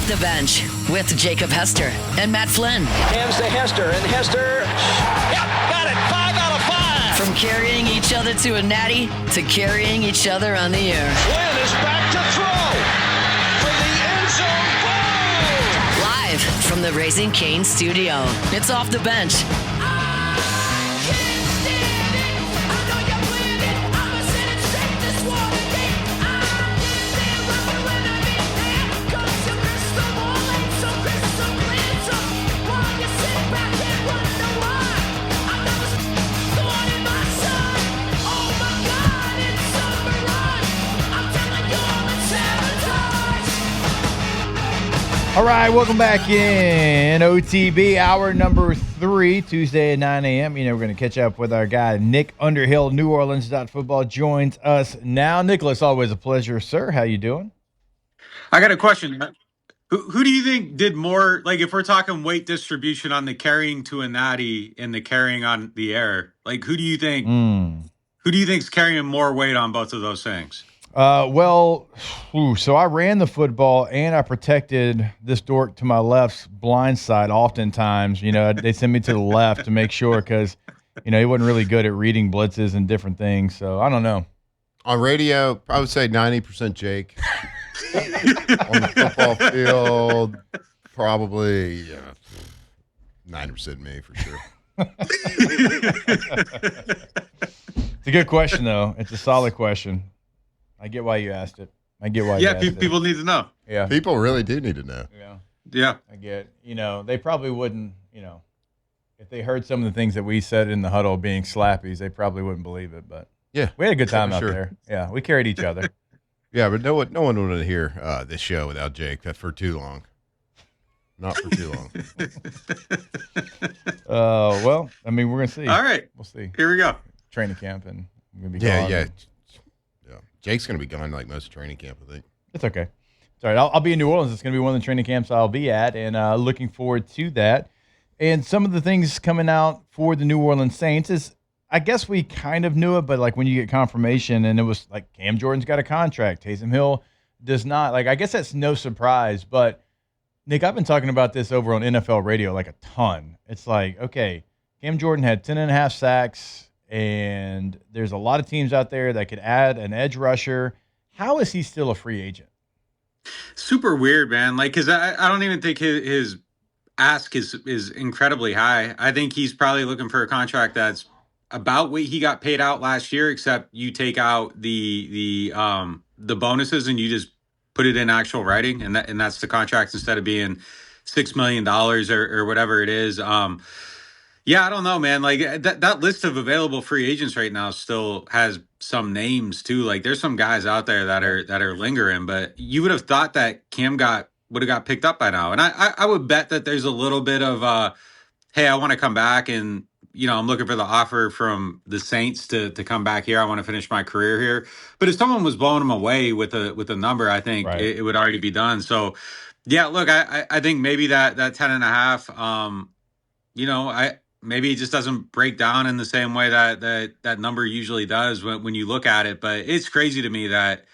the Bench with Jacob Hester and Matt Flynn. Hands to Hester, and Hester, yep, got it, 5 out of 5. From carrying each other to a natty to carrying each other on the air. Flynn is back to throw for the end zone. Boom! Live from the Raising Cane studio, it's Off the Bench. All right, welcome back in OTB, hour number 3, Tuesday at 9 a.m. You know, we're going to catch up with our guy, Nick Underhill, New Orleans.football, joins us now. Nicholas, always a pleasure, sir. How you doing? I got a question. Who do you think did more, like if we're talking weight distribution on the carrying to a natty and the carrying on the air, like who do you think's carrying more weight on both of those things? So I ran the football and I protected this dork to my left's blind side oftentimes. You know, they send me to the left to make sure because, you know, he wasn't really good at reading blitzes and different things. So I don't know. On radio, I would say 90% Jake. On the football field, probably 90% me for sure. It's a good question, though. It's a solid question. I get why you asked it. People need to know. Yeah. People really do need to know. Yeah. I get, you know, they probably wouldn't, you know, if they heard some of the things that we said in the huddle being slappies, they probably wouldn't believe it. But yeah, we had a good time out sure. there. Yeah, we carried each other. Yeah, but no one wanted to hear this show without Jake. That's for too long. Not for too long. Well, I mean, we're gonna see. All right, we'll see. Here we go. Training camp, and I'm gonna be yeah. gone. Jake's gonna be gone like most of training camp, I think. It's okay. It's all right. I'll be in New Orleans. It's gonna be one of the training camps I'll be at, and looking forward to that. And some of the things coming out for the New Orleans Saints is, I guess we kind of knew it, but like when you get confirmation, and it was like Cam Jordan's got a contract, Taysom Hill does not. Like I guess that's no surprise. But Nick, I've been talking about this over on NFL radio like a ton. It's like, okay, Cam Jordan had 10.5 sacks. And there's a lot of teams out there that could add an edge rusher. How is he still a free agent? Super weird, man. Like, because I don't even think his ask is incredibly high. I think he's probably looking for a contract that's about what he got paid out last year, except you take out the bonuses and you just put it in actual writing, and that's the contract instead of being $6 million or whatever it is. Yeah, I don't know, man. Like that list of available free agents right now still has some names too. Like there's some guys out there that are lingering, but you would have thought that Cam would have got picked up by now. And I would bet that there's a little bit of hey, I want to come back, and you know, I'm looking for the offer from the Saints to come back here. I want to finish my career here. But if someone was blowing him away with a number, I think it would already be done. So yeah, look, I think maybe that 10.5, you know, maybe it just doesn't break down in the same way that number usually does when you look at it. But it's crazy to me that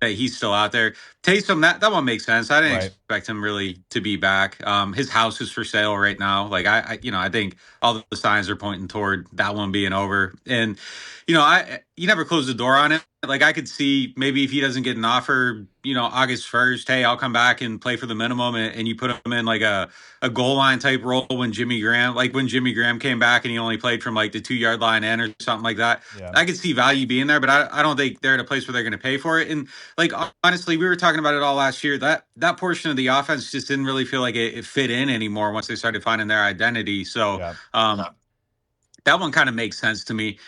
he's still out there. Taysom, that one makes sense. I didn't expect him really to be back. His house is for sale right now. Like I think all the signs are pointing toward that one being over. And you know, you never close the door on it. Like I could see maybe if he doesn't get an offer, you know, August 1st, hey, I'll come back and play for the minimum, and you put him in like a goal line type role when Jimmy Graham came back and he only played from like the 2-yard line in or something like that. Yeah. I could see value being there, but I don't think they're at a place where they're going to pay for it. And like honestly, we were talking about it all last year. That portion of the offense just didn't really feel like it fit in anymore once they started finding their identity. So that one kind of makes sense to me.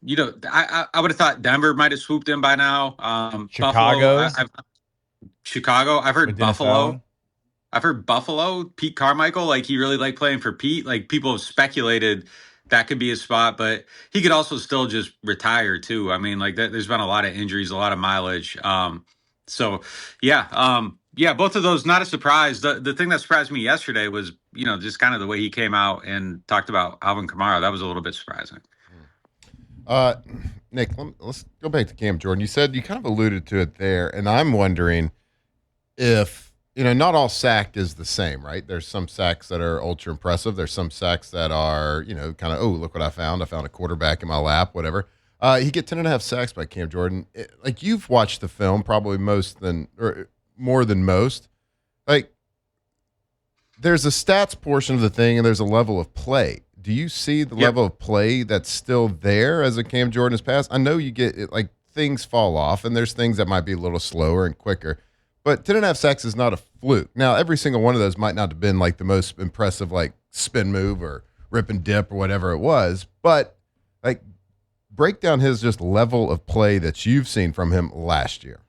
You know, I would have thought Denver might have swooped in by now. Chicago. Chicago. I've heard Buffalo. I've heard Buffalo, Pete Carmichael, like he really liked playing for Pete. Like people have speculated that could be his spot, but he could also still just retire too. I mean, like there's been a lot of injuries, a lot of mileage. So yeah, both of those, not a surprise. The thing that surprised me yesterday was, you know, just kind of the way he came out and talked about Alvin Kamara. That was a little bit surprising. Nick, let's go back to Cam Jordan. You said you kind of alluded to it there, and I'm wondering if not all sack is the same, right? There's some sacks that are ultra impressive. There's some sacks that are, kind of, oh, look what I found. I found a quarterback in my lap, whatever. He get 10.5 sacks by Cam Jordan. Like, you've watched the film probably more than most. Like, there's a stats portion of the thing and there's a level of play. Do you see the level of play that's still there as a Cam Jordan has passed? I know you get it, like, things fall off and there's things that might be a little slower and quicker, but 10.5 sacks is not a fluke. Now, every single one of those might not have been like the most impressive, like, spin move or rip and dip or whatever it was, but like, break down his just level of play that you've seen from him last year.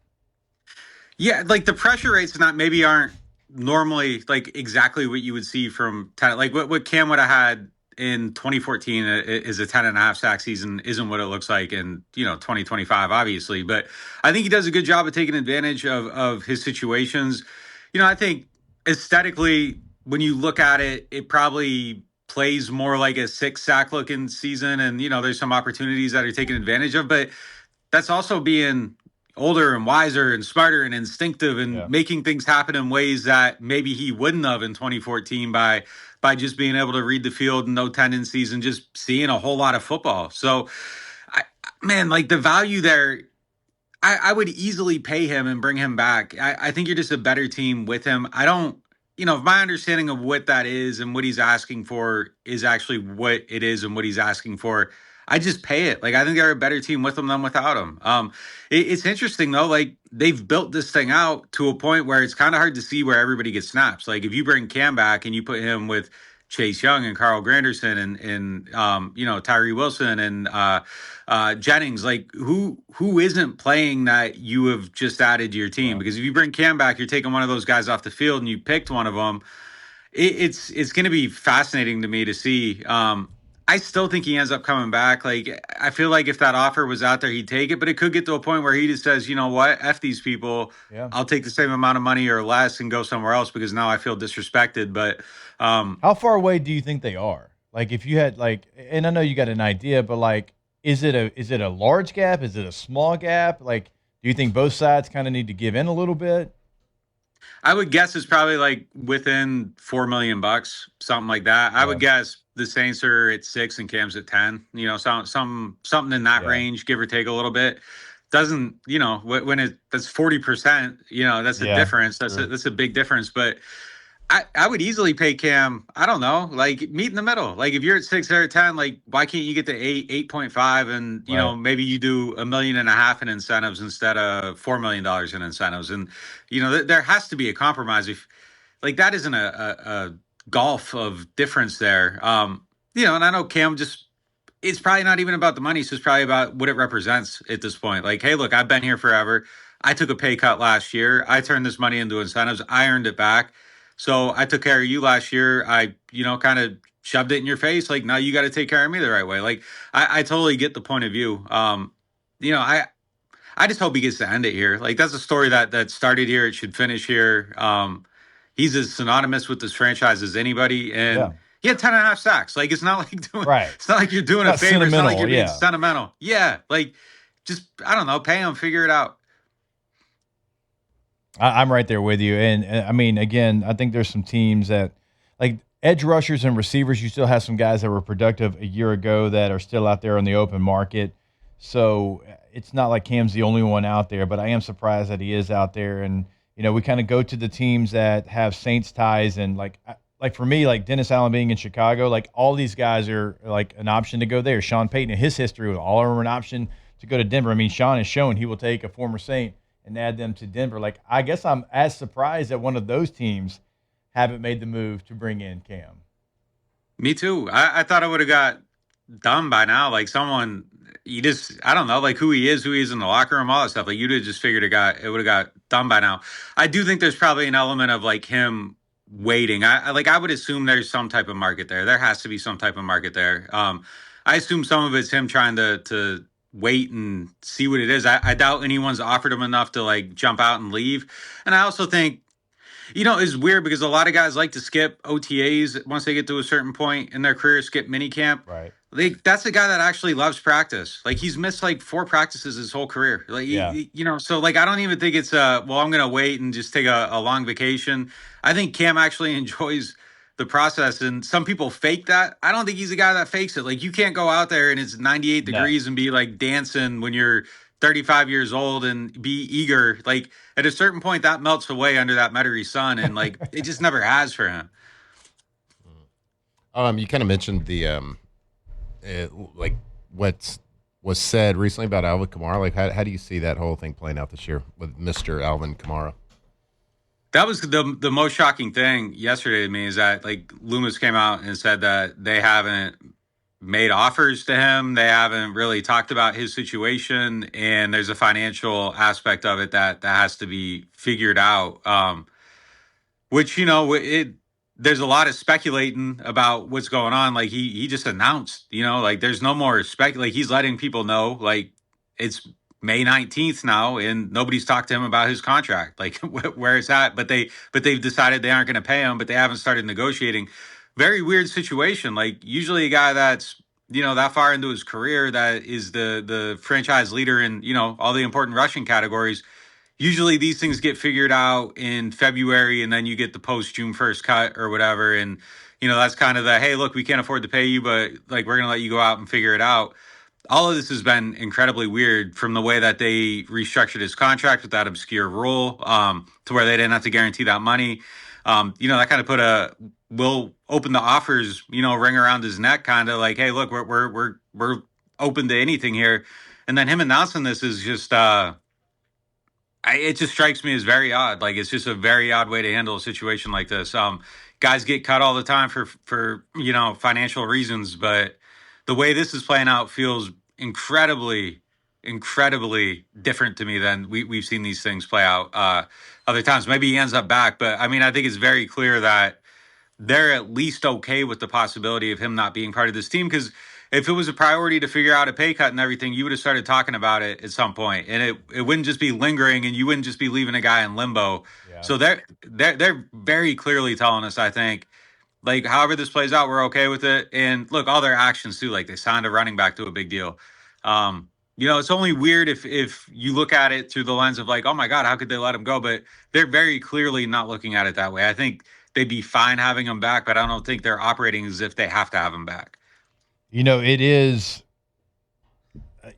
Yeah, like the pressure rates aren't normally like exactly what you would see from 10. Like what Cam would have had in 2014 is a 10.5 sack season isn't what it looks like in 2025, obviously. But I think he does a good job of taking advantage of his situations. I think aesthetically, when you look at it, it probably plays more like a 6 sack looking season, and there's some opportunities that are taken advantage of, but that's also being older and wiser and smarter and instinctive and making things happen in ways that maybe he wouldn't have in 2014 by just being able to read the field and no tendencies and just seeing a whole lot of football. So, like the value there, I would easily pay him and bring him back. I think you're just a better team with him. I don't, if my understanding of what that is and what he's asking for is actually what it is and what he's asking for, I just pay it. Like, I think they're a better team with him than without him. It's interesting, though. Like, they've built this thing out to a point where it's kind of hard to see where everybody gets snaps. Like, if you bring Cam back and you put him with Chase Young and Carl Granderson and Tyree Wilson and Jennings, like, who isn't playing that you have just added to your team? Because if you bring Cam back, you're taking one of those guys off the field and you picked one of them. It's going to be fascinating to me to see. I still think he ends up coming back. Like, I feel like if that offer was out there, he'd take it, but it could get to a point where he just says, you know what, F these people. Yeah. I'll take the same amount of money or less and go somewhere else because now I feel disrespected. But how far away do you think they are? Like, if you had and I know you got an idea, but like, is it a large gap? Is it a small gap? Like, do you think both sides kind of need to give in a little bit? I would guess it's probably like within $4 million, something like that. I would guess the Saints are at 6 and Cam's at 10. Something in that range, give or take a little bit. Doesn't when that's 40%. That's a difference. That's a big difference. But I would easily pay Cam. I don't know, like meet in the middle. Like if you're at 6 or 10, like why can't you get to 8.5 and maybe you do $1.5 million in incentives instead of $4 million in incentives. And there has to be a compromise. If like that isn't a gulf of difference there. And I know Cam it's probably not even about the money. So it's probably about what it represents at this point. Like, hey, look, I've been here forever. I took a pay cut last year. I turned this money into incentives. I earned it back. So I took care of you last year. I, kind of shoved it in your face. Like, now you got to take care of me the right way. Like, I totally get the point of view. I just hope he gets to end it here. Like, that's a story that started here. It should finish here. He's as synonymous with this franchise as anybody. And he had 10.5 sacks. Like, it's not like it's not like you're doing a favor. It's not like you're being sentimental. Yeah. Like, just, I don't know, pay him, figure it out. I'm right there with you. And I mean, again, I think there's some teams that like edge rushers and receivers, you still have some guys that were productive a year ago that are still out there on the open market. So it's not like Cam's the only one out there, but I am surprised that he is out there. And, we kind of go to the teams that have Saints ties and like for me, like Dennis Allen being in Chicago, like all these guys are like an option to go there. Sean Payton and his history with all of them an option to go to Denver. I mean, Sean has shown he will take a former Saint and add them to Denver. Like, I guess I'm as surprised that one of those teams haven't made the move to bring in Cam. Me too. I thought I would have got done by now. Like someone, I don't know, like who he is in the locker room, all that stuff. Like you'd have just figured it would have got done by now. I do think there's probably an element of like him waiting. I would assume there's some type of market there. There has to be some type of market there. I assume some of it's him trying to wait and see what it is. I doubt anyone's offered him enough to like jump out and leave. And I also think, it's weird because a lot of guys like to skip OTAs once they get to a certain point in their career, skip minicamp. Right. Like that's a guy that actually loves practice. Like he's missed like 4 practices his whole career. Like Yeah. so like I don't even think it's well, I'm gonna wait and just take a long vacation. I think Cam actually enjoys the process, and some people fake that. I don't think he's a guy that fakes it. Like you can't go out there and it's 98 No. degrees and be like dancing when you're 35 years old and be eager. Like at a certain point that melts away under that Metairie sun, and like it just never has for him. You kind of mentioned the like what was said recently about Alvin Kamara. Like, how do you see that whole thing playing out this year with Mr. Alvin Kamara? That was the most shocking thing yesterday to me is that like Loomis came out and said that they haven't made offers to him. They haven't really talked about his situation, and there's a financial aspect of it that has to be figured out. Which there's a lot of speculating about what's going on. Like he just announced, like there's no more like he's letting people know like it's May 19th now and nobody's talked to him about his contract, like where it's at. But they've decided they aren't going to pay him, but they haven't started negotiating. Very weird situation. Like usually a guy that's that far into his career that is the franchise leader in all the important rushing categories. Usually these things get figured out in February and then you get the post June 1st cut or whatever. And, that's kind of the, hey, look, we can't afford to pay you, but like, we're going to let you go out and figure it out. All of this has been incredibly weird from the way that they restructured his contract with that obscure rule, to where they didn't have to guarantee that money. That kind of put we'll open the offers, ring around his neck, kind of like, hey, look, we're open to anything here. And then him announcing this is just, it just strikes me as very odd. Like it's just a very odd way to handle a situation like this. Guys get cut all the time for financial reasons, but the way this is playing out feels incredibly different to me than we've seen these things play out other times. Maybe he ends up back, but I mean, I think it's very clear that they're at least okay with the possibility of him not being part of this team, because if it was a priority to figure out a pay cut and everything, you would have started talking about it at some point, and it wouldn't just be lingering, and you wouldn't just be leaving a guy in limbo. Yeah. So they're very clearly telling us, I think, like however this plays out, we're okay with it. And look, all their actions too, like they signed a running back to a big deal. It's only weird if you look at it through the lens of like, oh my God, how could they let him go? But they're very clearly not looking at it that way. I think they'd be fine having him back, but I don't think they're operating as if they have to have him back. It is,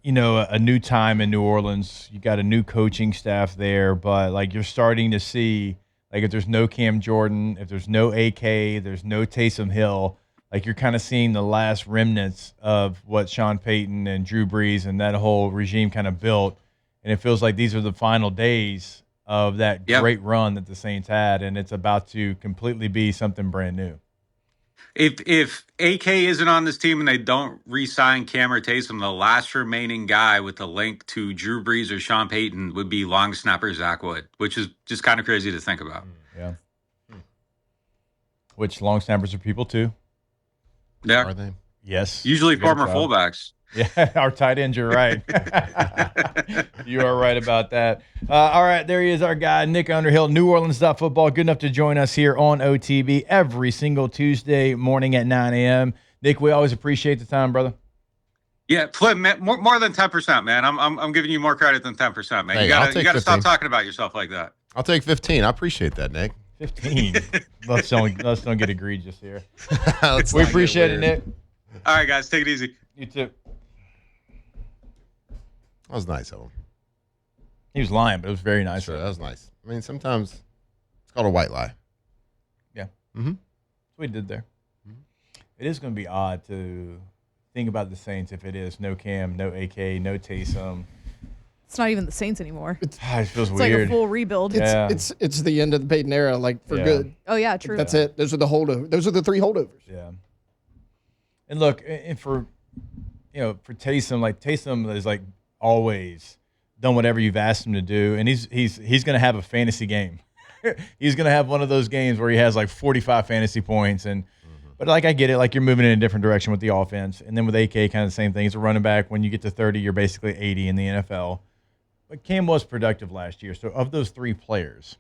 a new time in New Orleans. You got a new coaching staff there, but like you're starting to see, like if there's no Cam Jordan, if there's no AK, there's no Taysom Hill, like you're kind of seeing the last remnants of what Sean Payton and Drew Brees and that whole regime kind of built. And it feels like these are the final days of that great run that the Saints had, and it's about to completely be something brand new. If AK isn't on this team and they don't re-sign Cam or Taysom, the last remaining guy with a link to Drew Brees or Sean Payton would be long snapper Zach Wood, which is just kind of crazy to think about. Yeah. Which long snappers are people too. Yeah. Are they? Yes. Usually former fullbacks. Yeah, our tight ends, you're right. You are right about that. All right, there he is, our guy, Nick Underhill, New Orleans Football. Good enough to join us here on OTB every single Tuesday morning at 9 a.m. Nick, we always appreciate the time, brother. Yeah, Flip, more than 10%, man. I'm giving you more credit than 10%, man. Hey, you gotta stop talking about yourself like that. I'll take 15. I appreciate that, Nick. 15. Let's don't get egregious here. We appreciate it, Nick. All right, guys, take it easy. You too. That was nice of him. He was lying, but it was very nice. Sure, that was nice. I mean, sometimes it's called a white lie. Yeah. Mm-hmm. That's what he did there. Mm-hmm. It is going to be odd to think about the Saints if it is no Cam, no AK, no Taysom. It's not even the Saints anymore. It feels it's weird. Like a full rebuild. It's the end of the Payton era, like for good. Oh yeah, true. That's it. Those are the holdovers. Those are the 3 holdovers. Yeah. And look, and for for Taysom, like Taysom is like always done whatever you've asked him to do, and he's going to have a fantasy game. He's going to have one of those games where he has like 45 fantasy points, and but like I get it, like you're moving in a different direction with the offense, and then with AK, kind of the same thing. He's a running back. When you get to 30, you're basically 80 in the NFL. But Cam was productive last year, so of those 3 players,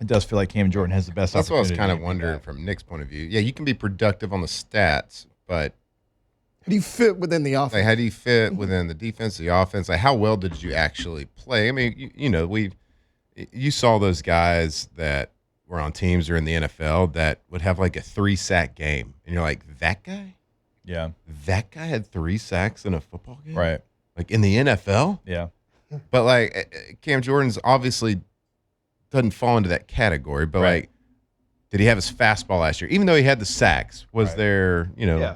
it does feel like Cam Jordan has the best. That's what I was kind of to wondering from Nick's point of view. Yeah, you can be productive on the stats, but How do you fit within the offense? Like, how do you fit within the defense, the offense? Like, how well did you actually play? I mean, you saw those guys that were on teams or in the NFL that would have like a 3-sack game, and you're like, that guy? Yeah. That guy had 3 sacks in a football game? Right. Like in the NFL? Yeah. But like Cam Jordan's obviously doesn't fall into that category, but Right. like, did he have his fastball last year? Even though he had the sacks, was Right. there,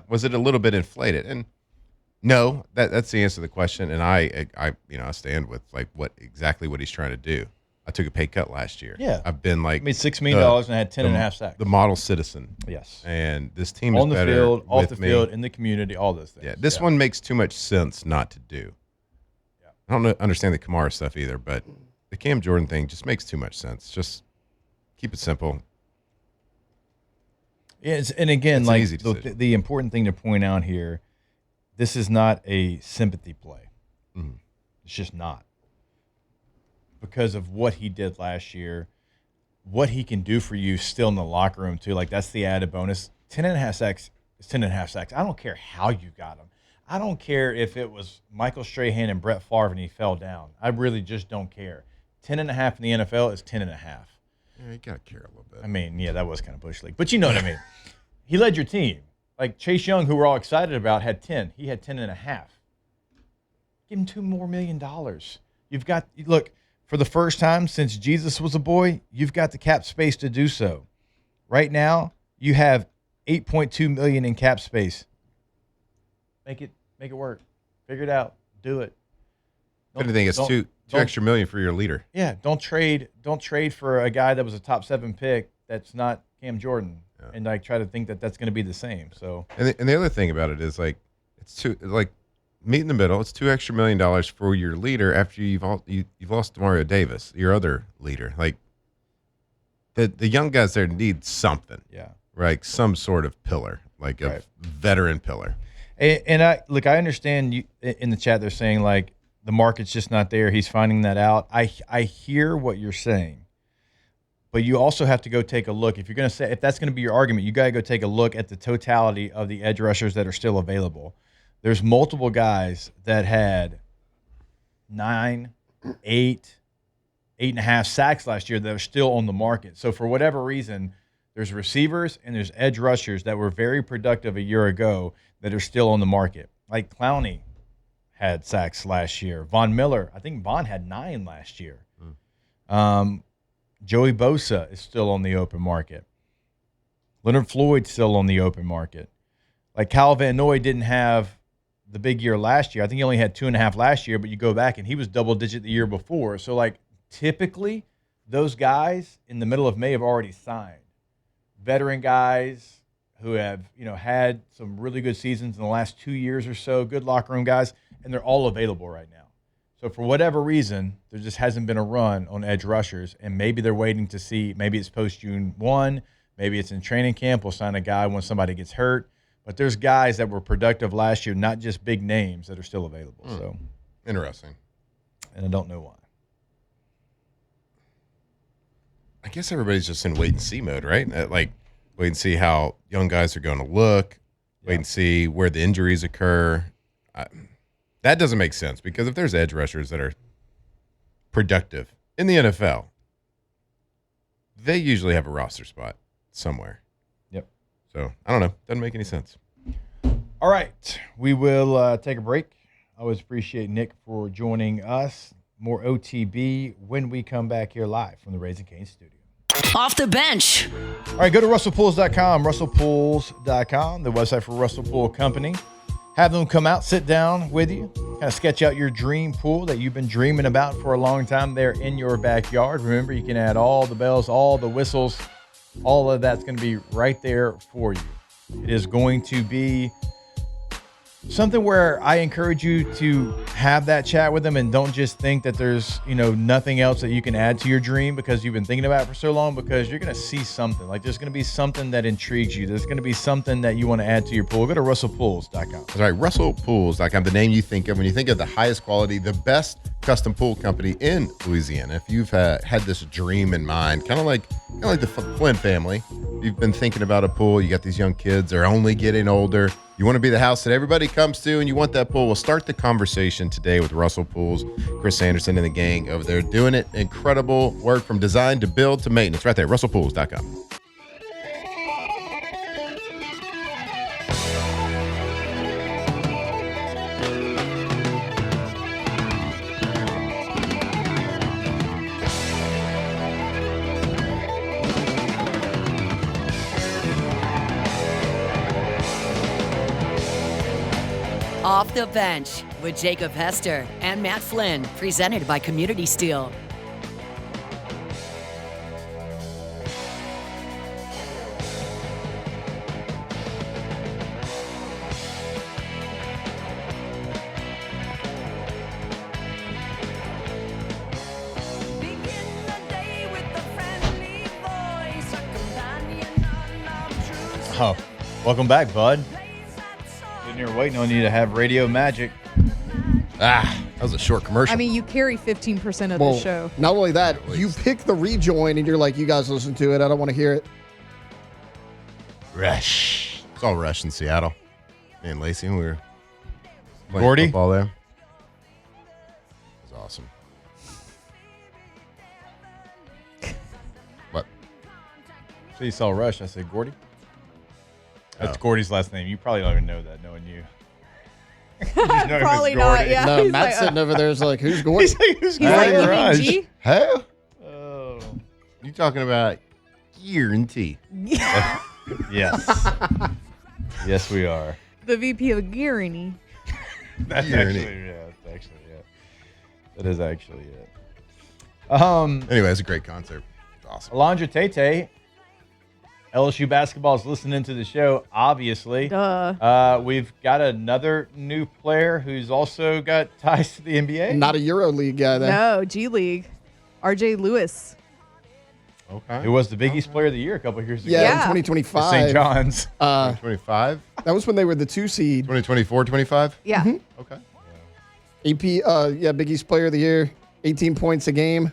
was it a little bit inflated? And no, that's the answer to the question. And I stand with like what he's trying to do. I took a pay cut last year. Yeah. I've been like, I made $6 million and I had 10 and a half sacks. the model citizen. Yes. And this team On is the better field, off with the me. field, in the community, all those things. Yeah, this one makes too much sense not to do. Yeah. I don't understand the Kamara stuff either, but the Cam Jordan thing just makes too much sense. Just keep it simple. Yeah, and again, It's an like easy decision. the important thing to point out here, this is not a sympathy play. Mhm. It's just not. Because of what he did last year, what he can do for you still in the locker room too. Like that's the added bonus. 10 and a half sacks is 10 and a half sacks. I don't care how you got him. I don't care if it was Michael Strahan and Brett Favre and he fell down. I really just don't care. 10 and a half in the NFL is 10 and a half. Yeah, you gotta care a little bit. I mean, yeah, that was kind of bush league, but you know what I mean. He led your team. Like Chase Young, who we're all excited about, had 10. He had 10 and a half. Give him $2 more million. You've got, look, for the first time since Jesus was a boy, you've got the cap space to do so. Right now, you have $8.2 million in cap space. Make it work. Figure it out. Do it. If anything, it's two extra million for your leader. Yeah, don't trade for a guy that was a top 7 pick that's not Cam Jordan, and like try to think that that's going to be the same. So, And the other thing about it is like meet in the middle. It's $2 extra million for your leader after you've lost Demario Davis, your other leader. Like the young guys there need something. yeah. Like some sort of pillar, like a Right. veteran pillar. And I understand you in the chat. They're saying like the market's just not there. He's finding that out. I hear what you're saying, but you also have to go take a look. If that's going to be your argument, you got to go take a look at the totality of the edge rushers that are still available. There's multiple guys that had 9, 8, 8.5 sacks last year that are still on the market. So for whatever reason, there's receivers and there's edge rushers that were very productive a year ago that are still on the market. Like Clowney had sacks last year. Von Miller, I think Von had 9 last year. Joey Bosa is still on the open market. Leonard Floyd's still on the open market. Like Kyle Van Noy didn't have the big year last year. I think he only had 2.5 last year, but you go back and he was double digit the year before. So like typically those guys in the middle of May have already signed. Veteran guys who have, had some really good seasons in the last 2 years or so, good locker room guys, and they're all available right now. So for whatever reason, there just hasn't been a run on edge rushers, and maybe they're waiting to see, maybe it's post-June 1, maybe it's in training camp, we'll sign a guy when somebody gets hurt. But there's guys that were productive last year, not just big names, that are still available. So Interesting. And I don't know why. I guess everybody's just in wait and see mode, right? Like wait and see how young guys are going to look, wait and see where the injuries occur. That doesn't make sense because if there's edge rushers that are productive in the NFL, they usually have a roster spot somewhere. Yep. So I don't know. Doesn't make any sense. All right. We will take a break. I always appreciate Nick for joining us. More OTB when we come back here live from the Raising Cane's studio. Off the bench. All right, go to russellpools.com, russellpools.com, the website for Russell Pool Company. Have them come out, sit down with you, kind of sketch out your dream pool that you've been dreaming about for a long time there in your backyard. Remember, you can add all the bells, all the whistles, all of that's going to be right there for you. It is going to be something where I encourage you to have that chat with them and don't just think that there's, nothing else that you can add to your dream because you've been thinking about it for so long, because you're going to see something. Like there's going to be something that intrigues you. There's going to be something that you want to add to your pool. Go to russellpools.com. That's right, russellpools.com, the name you think of when you think of the highest quality, the best custom pool company in Louisiana. If you've had this dream in mind, kind of like the Flynn family, you've been thinking about a pool, you got these young kids, they're only getting older. You want to be the house that everybody comes to and you want that pool. We'll start the conversation today with Russell Pools, Chris Anderson and the gang over there doing it. Incredible work from design to build to maintenance. Right there, russellpools.com. Off the Bench with Jacob Hester and Matt Flynn, presented by Community Steel. Oh, welcome back, bud. Sitting here waiting on you to have radio magic. That was a short commercial. I mean, you carry 15% of the show. Not only that, you pick the rejoin and you're like, you guys listen to it. I don't want to hear it. Rush. It's all Rush in Seattle. Me and Lacey, we were playing Gordy? football there. It was awesome. What? So you saw Rush. I said, Gordy? That's Gordy's last name. You probably don't even know that, knowing you. You just know him as Probably Gordy. not, yeah. No, He's Matt's like, sitting over there is like, who's Gordon? He's like, who's He's like, Gordy you mean Rush? G? Hey? Oh. You talking about guarantee? Yes. Yes, we are. The VP of Gearing. That's Irony. actually it. That is actually it. Anyway, it's a great concert. It's awesome. Alondra Tate, LSU basketball is listening to the show, obviously. Duh. We've got another new player who's also got ties to the NBA. Not a EuroLeague guy, then. No, G League. RJ Lewis. Okay. Who was the Big East Player of the Year a couple of years ago. Yeah, in Yeah. 2025. St. John's. 2025? That was when they were the 2 seed. 2024, 25? Yeah. Okay. AP, Big East Player of the Year, 18 points a game.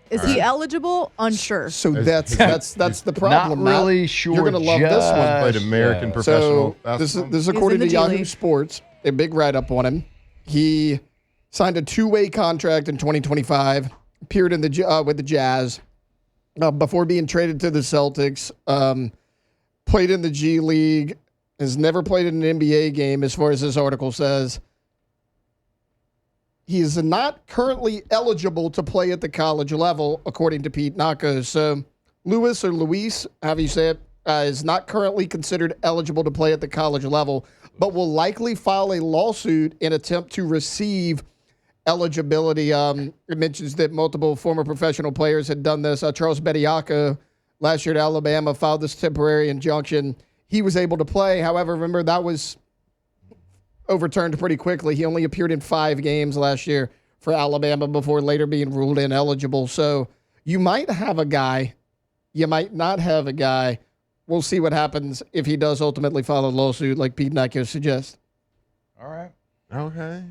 Is he eligible? Unsure. So that's the problem. Not really Matt. sure. You're gonna love this one. Played American professional So this basketball. is according in to the G Yahoo League. Sports, a big write-up on him. He signed a 2-way contract in 2025, appeared in the with the Jazz before being traded to the Celtics. Played in the G League, has never played in an NBA game, as far as this article says. He is not currently eligible to play at the college level, according to Pete Nakos. So Lewis, or Luis, however you say it, is not currently considered eligible to play at the college level, but will likely file a lawsuit in attempt to receive eligibility. It mentions that multiple former professional players had done this. Charles Bediako, last year at Alabama, filed this temporary injunction. He was able to play. However, remember, that was overturned pretty quickly. He only appeared in 5 games last year for Alabama before later being ruled ineligible. So you might have a guy. You might not have a guy. We'll see what happens if he does ultimately file a lawsuit like Pete Nakos suggests. All right. Okay.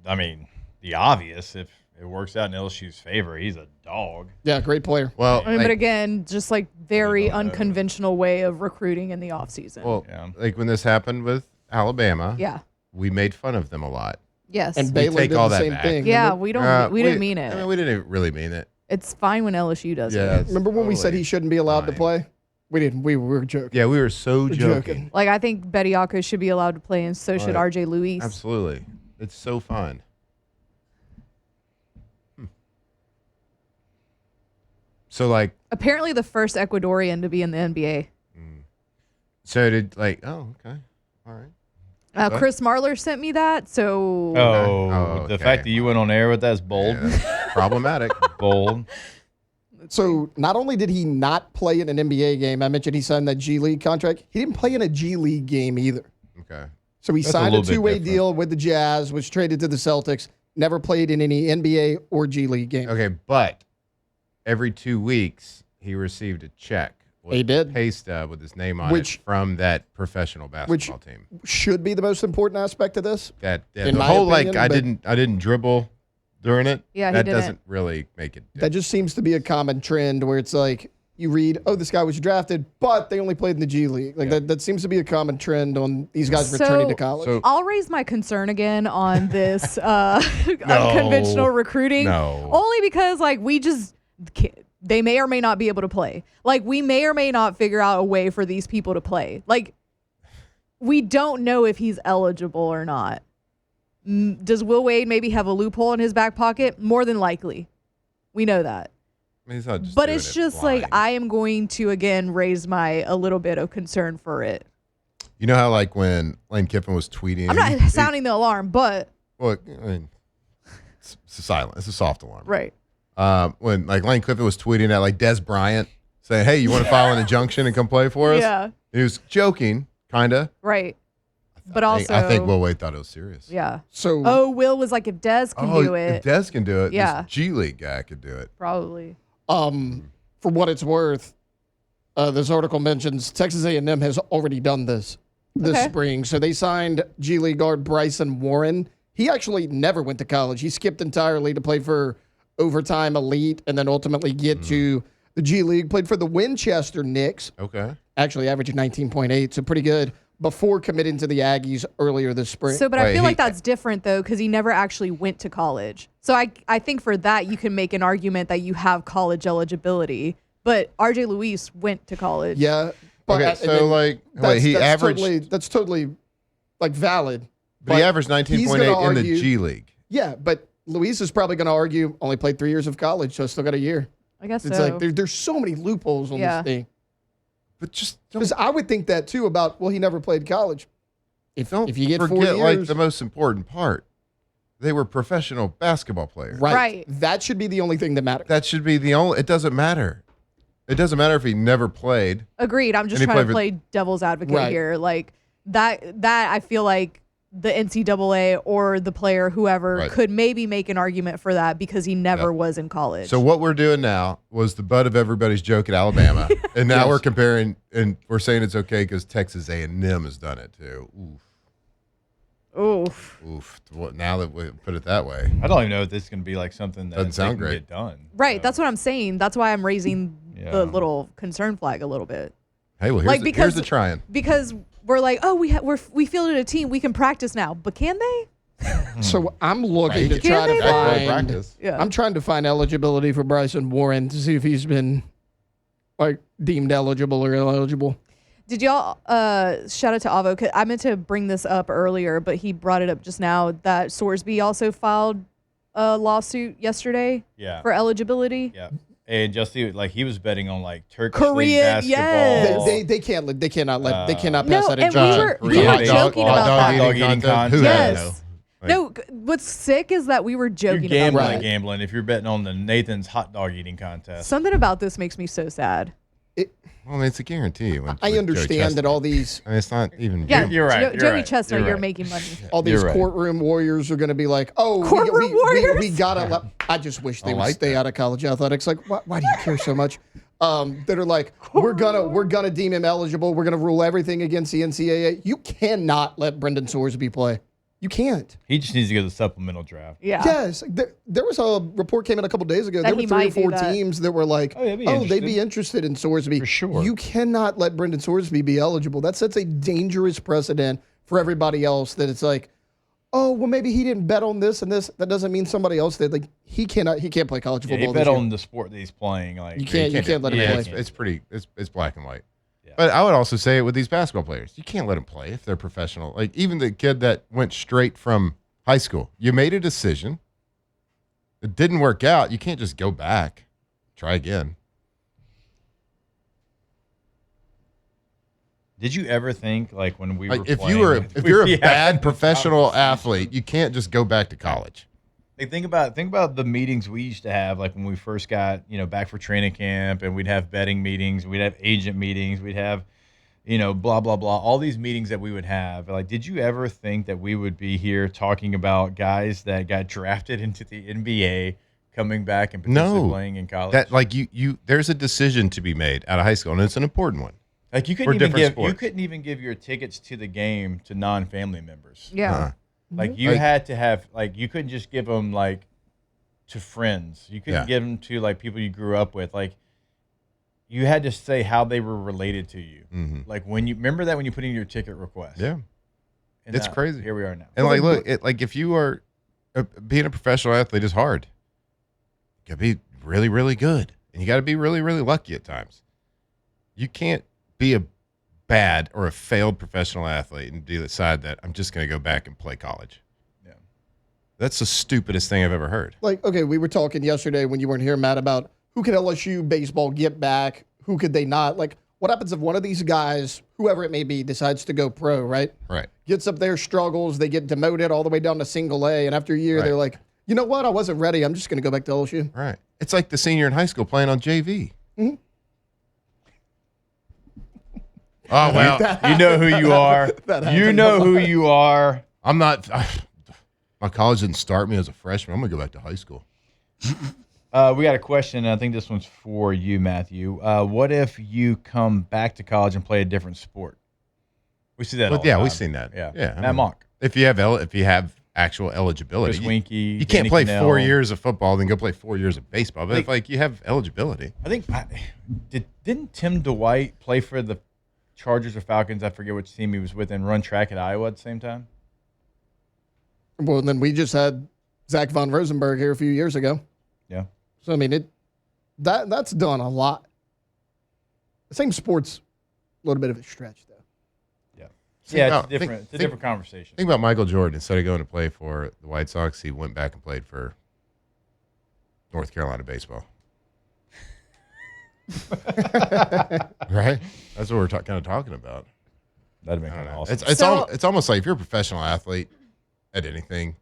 I mean, the obvious, if it works out in LSU's favor, he's a dog. Yeah, great player. Well, I mean, but again, just like very I don't know. unconventional way of recruiting in the offseason. well, Yeah. like when this happened with Alabama, Yeah. we made fun of them a lot. Yes. And Baylor take did all the that same back. thing. yeah, Remember, we didn't mean it. I mean, we didn't really mean it. It's fine when LSU does Yeah. it. remember when we said he shouldn't be allowed to fine. play? We didn't. We were joking. Yeah, we were so We're joking. Like, I think Bediako should be allowed to play, and so should Right. RJ Luis. Absolutely. It's so fun. So, like, Apparently, the first Ecuadorian to be in the NBA. so did, like, oh, okay. All right. What? Chris Marler sent me that, so Oh, Oh, the okay. fact that you went on air with that's bold. Yeah, that's problematic. Bold. So not only did he not play in an NBA game, I mentioned he signed that G League contract. He didn't play in a G League game either. Okay. So he That's a signed a little bit 2-way different. deal with the Jazz, was traded to the Celtics, never played in any NBA or G League game. Okay, but every 2 weeks, he received a check. With He did. a pay stub with his name on Which- it from that professional basketball team. Should be the most important aspect of this. That in the my whole opinion, like but- I didn't dribble during it. Yeah, he that didn't. doesn't really make it. That just seems to be a common trend where it's like you read, oh, this guy was drafted, but they only played in the G League. Like that seems to be a common trend on these guys returning to college. So- I'll raise my concern again on this unconventional recruiting. No. Only because like they may or may not be able to play. Like we may or may not figure out a way for these people to play. Like we don't know if he's eligible or not. Does Will Wade maybe have a loophole in his back pocket? More than likely. We know that. I mean, he's not just But doing it's it just blind. like I am going to again raise a little bit of concern for it. You know how like when Lane Kiffin was tweeting, I'm not sounding the alarm, but well, I mean, it's silent. It's a soft alarm. right. When like Lane Kiffin was tweeting at like Des Bryant saying, "Hey, you want to file an injunction and come play for us?" Yeah. He was joking, kinda. Right. But also I think Will Wade thought it was serious. yeah. So Oh, Will was like if Des can do If it, Des can do it, Yeah. this G League guy could do it. probably. for what it's worth, this article mentions Texas A&M has already done this Okay. spring. So they signed G League guard Bryson Warren. He actually never went to college. He skipped entirely to play for Overtime Elite and then ultimately get to the G League. Played for the Winchester Knicks. Okay. Actually averaged 19.8, so pretty good, before committing to the Aggies earlier this spring. So, but I Wait, feel he- like that's different though because he never actually went to college. So I think for that you can make an argument that you have college eligibility. But RJ Luis went to college. yeah. But, Okay, and so then like, wait, he that's averaged, that's totally like valid. but he averaged he's 19.8 gonna in the argue- G League. Yeah, but Luis is probably going to argue only played 3 years of college, so still got a year. I guess It's so. like there's so many loopholes on Yeah. this thing. But just Because I would think that too about, well, he never played college. If you get 4 forget years, like the most important part. They were professional basketball players. Right. That should be the only thing that matters. That should be the only. It doesn't matter. It doesn't matter if he never played. Agreed. I'm just And he trying to played play devil's advocate Right. here. Like that I feel like the NCAA or the player, whoever, Right. could maybe make an argument for that because he never was in college. So what we're doing now was the butt of everybody's joke at Alabama, and now we're comparing and we're saying it's okay because Texas A&M has done it too. Oof. Oof. What now that we put it that way? I don't even know if this is going to be like something that Doesn't they sound can great. get done. Right. So, That's what I'm saying. That's why I'm raising Yeah. the little concern flag a little bit. Hey, well, here's, Like, the, because- here's the trying. Because we're like, oh, we fielded a team. We can practice now. But can they? So I'm looking to Right. try to Can they? Actual find. practice. Yeah. I'm trying to find eligibility for Bryson Warren to see if he's been like deemed eligible or ineligible. Did y'all shout out to Avo? 'Cause I meant to bring this up earlier, but he brought it up just now that Sorsby also filed a lawsuit yesterday Yeah. for eligibility. Yeah. And just see, like he was betting on like Turkish Korea, league basketball. yes. They cannot pass No, that and injunction. we were Hot dog- joking hot about dog that. eating contest. Who had Yes. no? No, what's sick is that we were You're joking about gambling, that. gambling. If you're betting on the Nathan's hot dog eating contest, Something about this makes me so sad. Well, it's a guarantee. When, I with understand that Joey all these Chestnut. I mean, it's not even. Yeah, You're right, you're Joey right, Chestnut, you're you're right. making money. You're right. courtroom warriors are going to be like, oh, Courtroom warriors? we gotta. I just wish they I would like stay that. out of college athletics. Like, why do you care so much? That are like, we're gonna deem him eligible. We're gonna rule everything against the NCAA. You cannot let Brendan Sorsby play. You can't. he just needs to go to the supplemental draft. Yeah. Yes, there was a report came in a couple days ago. That There were he 3 or might do 4 that. teams that were like, Oh, yeah, be they'd be interested. interested in Sorsby. For sure. You cannot let Brendan Sorsby be eligible. That sets a dangerous precedent for everybody else. That it's like, oh, well, maybe he didn't bet on this and this. That doesn't mean somebody else did. Like he can't play college Yeah, football. he bet this year. on the sport that he's playing. Like You can't let him Yeah, play. It's pretty. It's black and white. Yeah. But I would also say it with these basketball players. You can't let them play if they're professional. Like even the kid that went straight from high school, you made a decision. It didn't work out. You can't just go back, try again. Did you ever think like when we were Like if playing, you're we'd a be bad having this professional conversation? athlete, you can't just go back to college. Like think about the meetings we used to have, like when we first got back for training camp, and we'd have betting meetings, we'd have agent meetings, we'd have blah blah blah, all these meetings that we would have. Like, did you ever think that we would be here talking about guys that got drafted into the NBA coming back and potentially No. playing in college? That like you there's a decision to be made out of high school, and it's an important one. like you for couldn't even different give sports. couldn't even give your tickets to the game to non-family members. Yeah. Uh-huh. Like you Like- had to have you couldn't just give them like to friends. You couldn't Yeah. give them to like people you grew up with. Like you had to say how they were related to you. Mm-hmm. Like when you remember that when you put in your ticket request. Yeah. And It's now, crazy. Here we are now. And look, if you are being a professional athlete is hard. You got to be really, really good, and you got to be really, really lucky at times. You can't be a bad or a failed professional athlete and decide that I'm just going to go back and play college. Yeah, that's the stupidest thing I've ever heard. Like, okay, we were talking yesterday when you weren't here, Matt, about who could LSU baseball get back, who could they not? Like, what happens if one of these guys, whoever it may be, decides to go pro, right? Right. Gets up there, struggles, they get demoted all the way down to single A, and after a year, Right. they're like, you know what? I wasn't ready. I'm just going to go back to LSU. Right. It's like the senior in high school playing on JV. Mm-hmm. Oh, well. you know who you are. You know who you are. I'm not. My college didn't start me as a freshman. I'm going to go back to high school. We got a question. I think this one's for you, Matthew. What if you come back to college and play a different sport? We see that all the time. We've seen that. Yeah. I Matt mean, Mock. If you have actual eligibility, Chris Winky, you can't Danny play Cannell. 4 years of football, then go play 4 years of baseball. But if you have eligibility, I think didn't Tim Dwight play for the Chargers or Falcons? I forget which team he was with, and run track at Iowa at the same time. Well, then we just had Zach von Rosenberg here a few years ago. Yeah. So, I mean, that's done a lot. The same sport's a little bit of a stretch, though. Yeah, it's different. It's a different conversation. Think about Michael Jordan. Instead of going to play for the White Sox, he went back and played for North Carolina baseball. Right? That's what we're kind of talking about. That'd be kind of awesome. It's almost like if you're a professional athlete at anything,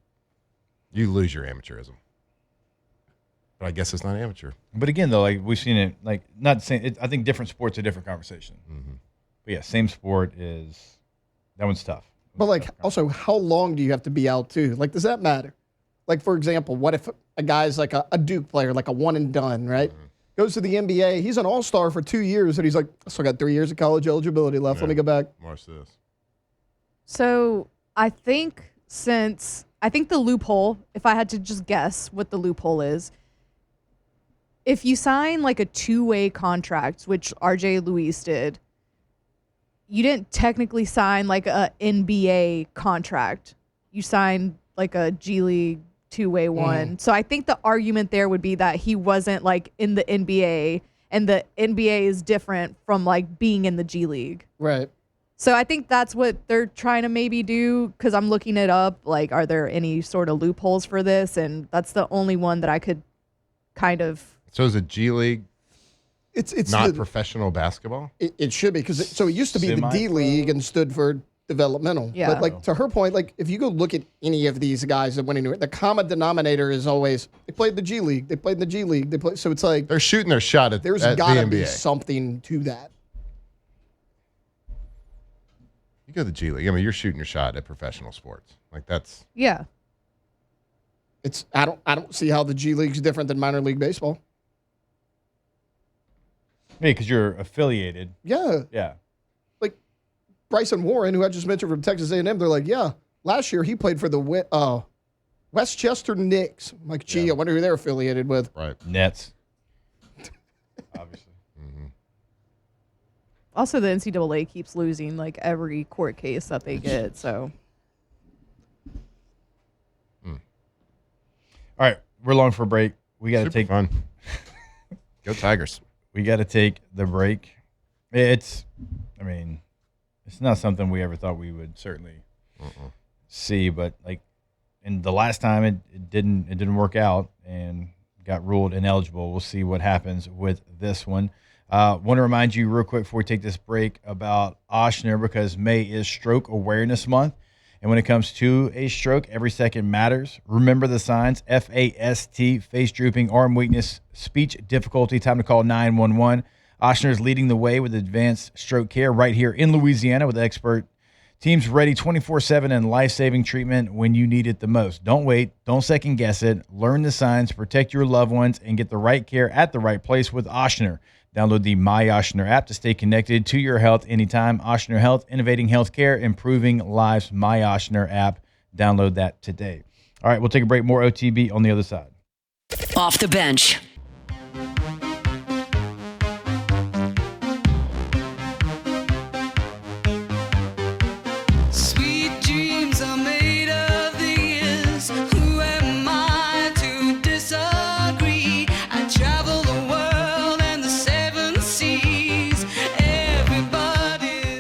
you lose your amateurism. But I guess it's not amateur. But again, though, like we've seen it, like not saying. I think different sports are different conversation. Mm-hmm. But yeah, same sport is that one's tough. But, like, also, how long do you have to be out, too? Like, does that matter? Like, for example, what if a guy's like a Duke player, like a one and done, right? Mm-hmm. Goes to the NBA. He's an all-star for 2 years, and he's like, I still got 3 years of college eligibility left. Let me go back. Watch this. So I think the loophole, if I had to just guess what the loophole is, if you sign like a two-way contract, which RJ Luis did, you didn't technically sign like a NBA contract. You signed like a G League two-way one. So I think the argument there would be that he wasn't like in the NBA, and the NBA is different from like being in the G League. Right. So I think that's what they're trying to maybe do, because I'm looking it up. Like, are there any sort of loopholes for this? And that's the only one that I could kind of. So is a G League It's not professional basketball? It should be, because it used to be the Semi-pro. D League and stood for developmental. Yeah. But like to her point, like if you go look at any of these guys that went into it, the common denominator is always they played the G League, they played in the G League, they play. So it's like They're shooting their shot at there's the got to NBA. be something to that. You go to the G League. I mean, you're shooting your shot at professional sports. Like that's Yeah. It's I don't see how the G League's different than minor league baseball. Yeah, because you're affiliated. Yeah. Yeah. Like Bryson Warren, who I just mentioned from Texas A&M, they're like, yeah, last year he played for the Westchester Knicks. I'm like, gee, I wonder who they're affiliated with. right. Nets. Obviously. Also, the NCAA keeps losing like every court case that they get. So All right, we're long for a break. We got to Super take fun. Go Tigers. We got to take the break. It's not something we ever thought we would certainly see, but like, and the last time it didn't work out and got ruled ineligible. We'll see what happens with this one. Want to remind you real quick before we take this break about Ochsner, because May is Stroke Awareness Month. And when it comes to a stroke, every second matters. Remember the signs: FAST, face drooping, arm weakness, speech difficulty. Time to call 911. Ochsner is leading the way with advanced stroke care right here in Louisiana with expert teams ready 24/7 and life-saving treatment when you need it the most. Don't wait. Don't second guess it. Learn the signs, protect your loved ones, and get the right care at the right place with Ochsner. Download the My Ochsner app to stay connected to your health anytime. Ochsner Health, innovating healthcare, improving lives. My Ochsner app. Download that today. All right, we'll take a break. More OTB on the other side. Off the bench.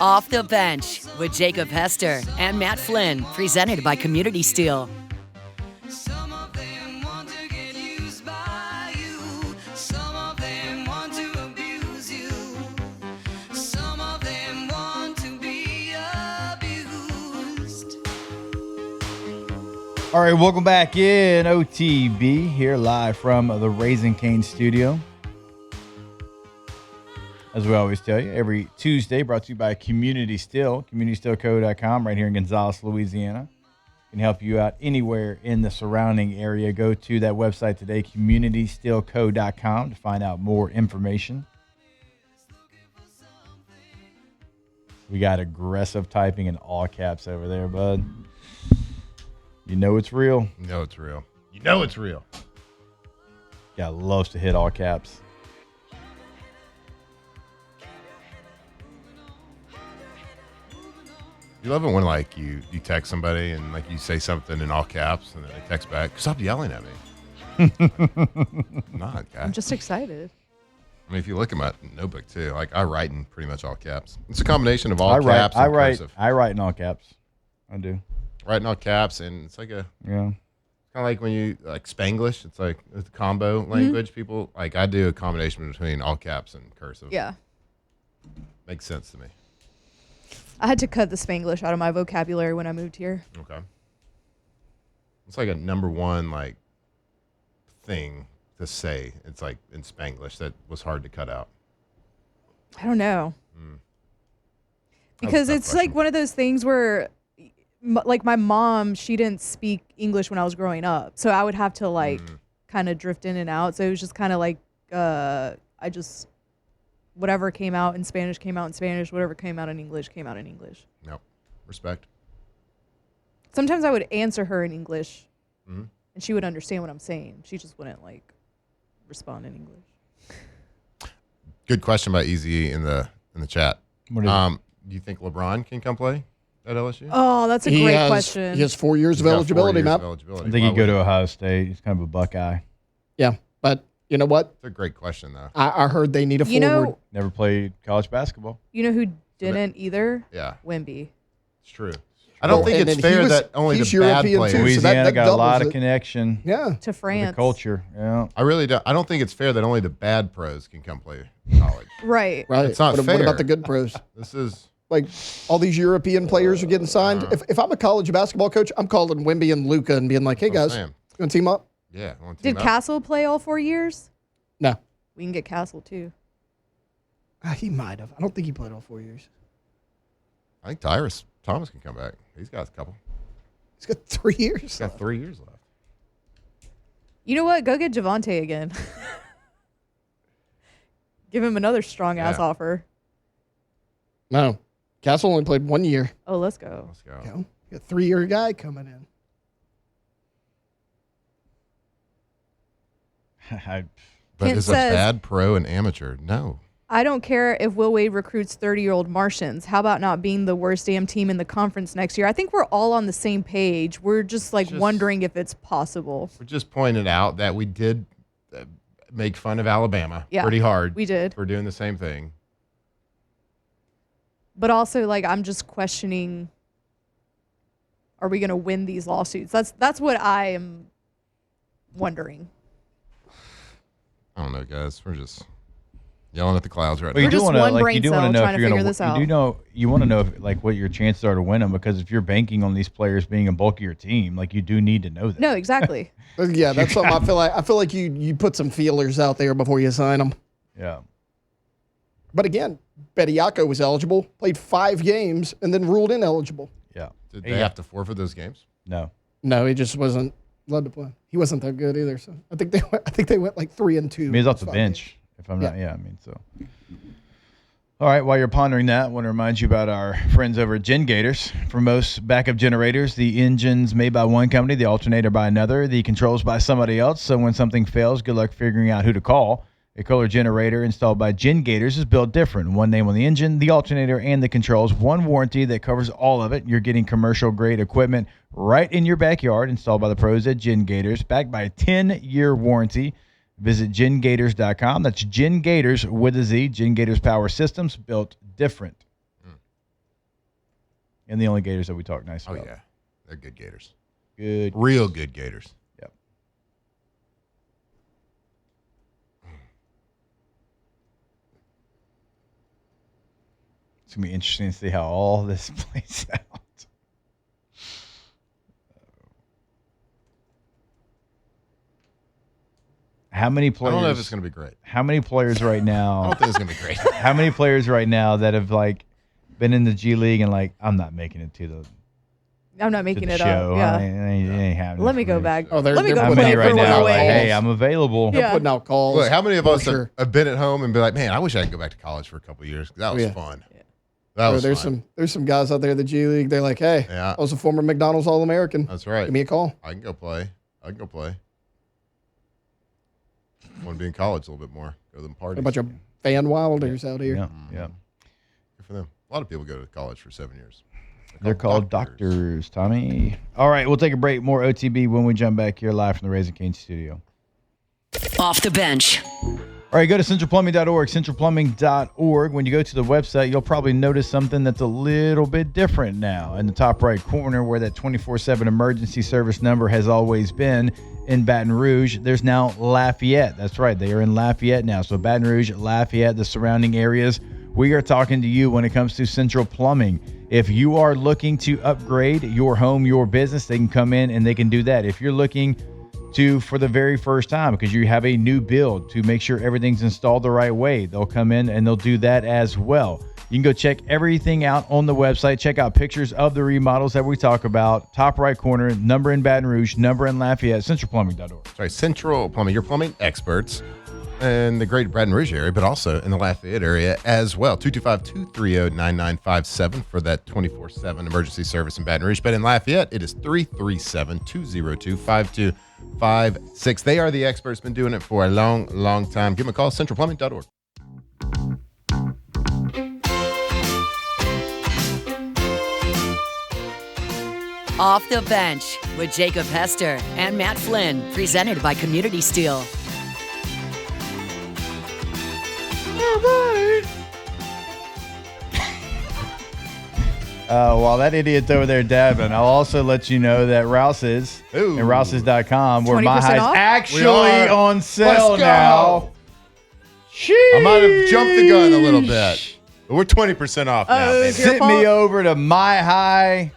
Off the Bench with Jacob Hester and Matt Flynn, presented by Community Steel. Some of them want to get used by you. Some of them want to abuse you. Some of them want to be abused. All right, welcome back in OTB here live from the Raising Cane studio. As we always tell you, every Tuesday brought to you by Community Steel, communitysteelco.com right here in Gonzales, Louisiana. Can help you out anywhere in the surrounding area. Go to that website today, communitysteelco.com, to find out more information. We got aggressive typing in all caps over there, bud. You know it's real. You know it's real. You know it's real. Guy loves to hit all caps. You love it when like you text somebody and like you say something in all caps and then they text back, stop yelling at me. Not, guy. I'm just excited. I mean, if you look at my notebook too, like I write in pretty much all caps. It's a combination of all caps and cursive. I write in all caps. I do. Write in all caps, and it's like Yeah. kind of like when you like Spanglish. It's like the combo language. People like I do a combination between all caps and cursive. Yeah. Makes sense to me. I had to cut the Spanglish out of my vocabulary when I moved here. Okay. It's like a number one like thing to say. It's like in Spanglish that was hard to cut out. I don't know. Because tough it's question. like one of those things where, like my mom, she didn't speak English when I was growing up. So I would have to like kind of drift in and out. So it was just kind of like, whatever came out in Spanish came out in Spanish. Whatever came out in English came out in English. No. Respect. Sometimes I would answer her in English, Mhm. and she would understand what I'm saying. She just wouldn't like respond in English. Good question by Easy in the chat. What is it? Do you think LeBron can come play at LSU? Oh, that's a great question. He has 4 years He's of got 4 eligibility, years Matt. of eligibility. I think Why he'd go would- to Ohio State. He's kind of a Buckeye. Yeah, but you know what? It's a great question though. I heard they need a You forward. know, Never played college basketball. you know who didn't either? Yeah, Wimby. it's true. I don't think And it's then fair he was- that only he's the bad European, players. too, so Louisiana that got a lot doubles of it. connection Yeah. To with France. the culture. Yeah. I really don't. I don't think it's fair that only the bad pros can come play college. Right. Right. It's not what fair. about the good pros? This is Like all these European players are getting signed. If I'm a college basketball coach, I'm calling Wimby and Luca and being like, "Hey That's what I'm guys, saying. you want to team up?" yeah. I wanna team Did up. Castle play all 4 years? No. We can get Castle too. He might have. I don't think he played all 4 years. I think Tyrus Thomas can come back. He's got a couple. He's got 3 years. He's got 3 years left. You know what? Go get Javante again. Give him another strong ass Yeah. offer. No. Castle only played 1 year. Oh, let's go. Let's go. You know, you got a 3-year guy coming in. But Kent is a says- bad pro and amateur? No. I don't care if Will Wade recruits 30-year-old Martians. How about not being the worst damn team in the conference next year? I think we're all on the same page. We're just like wondering if it's possible. We just pointed out that we did make fun of Alabama Yeah, pretty hard. we did. For doing the same thing. But also, like, I'm just questioning, are we going to win these lawsuits? That's what I am wondering. I don't know, guys. We're just yelling at the clouds right Well, you now. do just want to one like brain you do want cell to know trying if to you're figure gonna this out. you do know you want to know if, like what your chances are to win them, because if you're banking on these players being a bulk of your team, like you do need to know that. No, exactly. Yeah, that's something I feel like you put some feelers out there before you sign them. Yeah. But again, Bediako was eligible, played 5 games, and then ruled ineligible. Yeah. Did they have to forfeit those games? No. No, he just wasn't allowed to play. He wasn't that good either. So I think they went like 3-2. I mean, he's off the 5 bench. games. If I'm not, I mean, so. All right, while you're pondering that, I want to remind you about our friends over at Gen Gators. For most backup generators, the engine's made by one company, the alternator by another, the controls by somebody else. So when something fails, good luck figuring out who to call. A Kohler generator installed by Gen Gators is built different. One name on the engine, the alternator, and the controls. One warranty that covers all of it. You're getting commercial-grade equipment right in your backyard, installed by the pros at Gen Gators, backed by a 10-year warranty. Visit GenGators.com. That's Gen Gators with a Z. Gen Gators Power Systems, built different. and the only Gators that we talk nice Oh about. yeah, they're good Gators. Good. Real good Gators. Yep. It's going to be interesting to see how all this plays out. How many I players? don't know if it's going to be great. How many players right I now? don't think it's going to be great. How many players right now that have like been in the G League and like I'm not making it to the I'm not making the it show? up. Yeah. It ain't happening. Let me for go back. Oh, they're- Let me they're go How putting play many out for right a now? little Like, ways. hey, I'm available. They're Yeah. putting out calls. Look, how many of us Sure. have been at home and be like, man, I wish I could go back to college for a couple of years because that was Yeah. fun. Yeah. That was there's fun. some guys out there in the G League. They're like, hey, Yeah. I was a former McDonald's All-American. That's right. Give me a call. I can go play. Want to be in college a little bit more. Go to them parties. A bunch of fan wilders out here. Yeah, yeah. Good for them. A lot of people go to college for 7 years. They're called doctors, Tommy. All right, we'll take a break. More OTB when we jump back here live from the Raising Cane's studio. Off the bench. All right, go to centralplumbing.org, centralplumbing.org. When you go to the website, you'll probably notice something that's a little bit different now. In the top right corner, where that 24/7 emergency service number has always been in Baton Rouge, there's now Lafayette. That's right, they are in Lafayette now. So Baton Rouge, Lafayette, the surrounding areas, we are talking to you when it comes to Central Plumbing. If you are looking to upgrade your home, your business, they can come in and they can do that. If you're looking to, for the very first time, because you have a new build, to make sure everything's installed the right way, they'll come in and they'll do that as well. You can go check everything out on the website. Check out pictures of the remodels that we talk about. Top right corner, number in Baton Rouge, number in Lafayette, centralplumbing.org. Sorry, Central Plumbing, your plumbing experts in the greater Baton Rouge area, but also in the Lafayette area as well. 225-230-9957 for that 24/7 emergency service in Baton Rouge. But in Lafayette, it is 337-202-5256. They are the experts, been doing it for a long, long time. Give them a call, centralplumbing.org. Off the bench with Jacob Hester and Matt Flynn, presented by Community Steel. While that idiot's over there dabbing, I'll also let you know that Rouse's Ooh. and Rouse's.com, where 20% my high's off? actually We are. on sale Let's go. now. I might have jumped the gun a little bit, but we're 20% off now, Oh, baby. is your Sent me fault? over to my high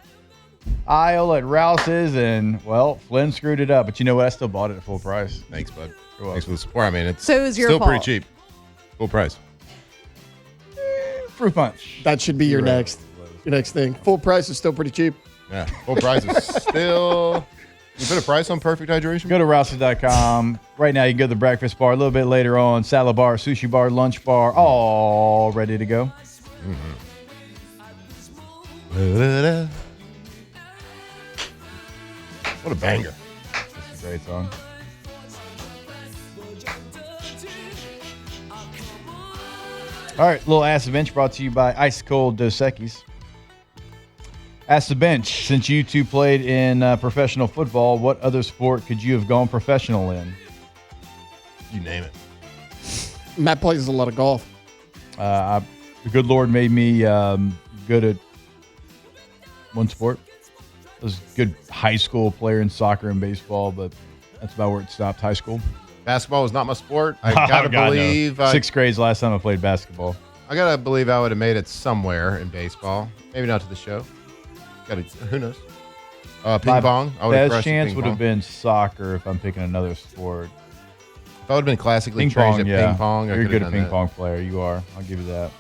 aisle at Rouse's, and well, Flynn screwed it up. But you know what? I still bought it at full price. Thanks, bud. You're Thanks for the support. I mean, it's So it was your still pretty fault. cheap. Full price. Fruit punch. That should be your next thing. Full price is still pretty cheap. Yeah, full price is still. You put a price on perfect hydration? Go to Rouse's.com. Right now, you can go to the breakfast bar. A little bit later on, salad bar, sushi bar, lunch bar, all ready to go. What a banger. It's a great song. All right, little Ask the Bench brought to you by Ice Cold Dos Equis. Ask the Bench, since you two played in professional football, what other sport could you have gone professional in? You name it. Matt plays a lot of golf. The good Lord made me good at one sport. I was a good high school player in soccer and baseball, but that's about where it stopped, high school. Basketball was not my sport. I gotta Oh, God, no. believe. Sixth grade's the last time I played basketball. I gotta believe I would have made it somewhere in baseball. Maybe not to the show. Who knows? Ping pong. I would have Best crushed chance ping would pong. have been soccer if I'm picking another sport. If I would have been classically Ping trained pong, at yeah. ping pong, I You're a could good have at done ping pong player. You are. I'll give you that.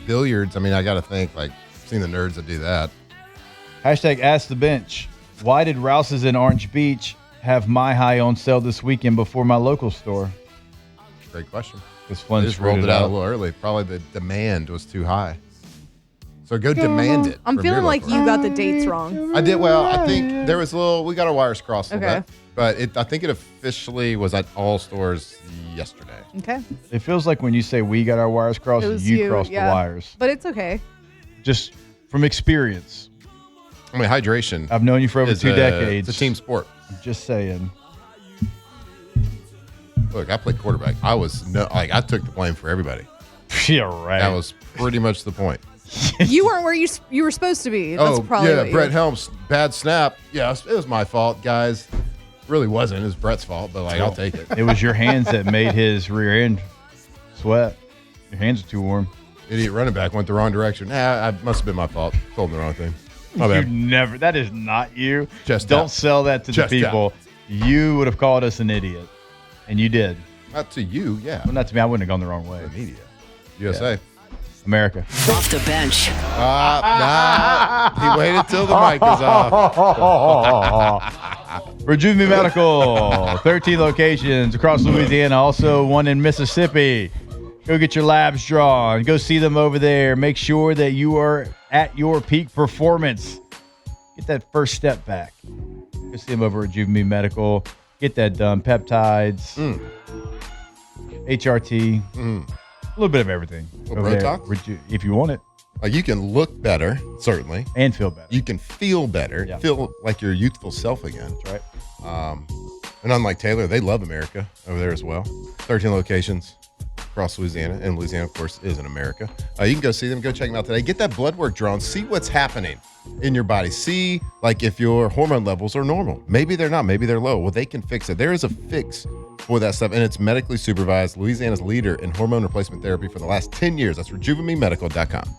Billiards. I mean, I gotta think. Like, I've seen the nerds that do that. Hashtag Ask the Bench. Why did Rouse's in Orange Beach have My High on sale this weekend before my local store? Great question. Because They Flynn just screwed rolled it out a up. little early. Probably the demand was too high. So go demand it. I'm from your feeling like local. you got the dates wrong. I did. Well, I think there was a little. We got our wires crossed a little Okay. bit, but I think it officially was at all stores yesterday. Okay. It feels like when you say we got our wires crossed, It was you crossed yeah. the wires. But it's okay. Just from experience. I mean, hydration. I've known you for over is 2 decades. It's a team sport. I'm just saying. Look, I played quarterback. I took the blame for everybody. Yeah, right. That was pretty much the point. You weren't where you were supposed to be. That's probably what Brett Helms, bad snap. Yeah, it was my fault, guys. Really wasn't. It was Brett's fault, but I'll take it. It was your hands that made his rear end sweat. Your hands are too warm. Idiot running back went the wrong direction. I must have been my fault. Told him the wrong thing. My You bad. never. That is not you. Chest Don't out. sell that to Chest the people. You would have called us an idiot, and you did. Not to you, yeah. Well, not to me. I wouldn't have gone the wrong way. The media. USA. America. Off the bench. Nah. He waited till the mic was off. Rejuve Me Medical, 13 locations across Louisiana, also one in Mississippi. Go get your labs drawn. Go see them over there. Make sure that you are at your peak performance. Get that first step back. Go see them over at Rejuve Me Medical. Get that done. Peptides, HRT, a little bit of everything. Little over there. Botox? If you want it, You can look better, certainly. and feel better. You can feel better. Yeah. Feel like your youthful self again. That's right. And unlike Taylor, they love America over there as well. 13 locations across Louisiana. And Louisiana, of course, is in America. You can go see them. Go check them out today. Get that blood work drawn. See what's happening in your body. See, like, if your hormone levels are normal. Maybe they're not. Maybe they're low. Well, they can fix it. There is a fix for that stuff, and it's medically supervised. Louisiana's leader in hormone replacement therapy for the last 10 years. That's RejuveMeMedical.com.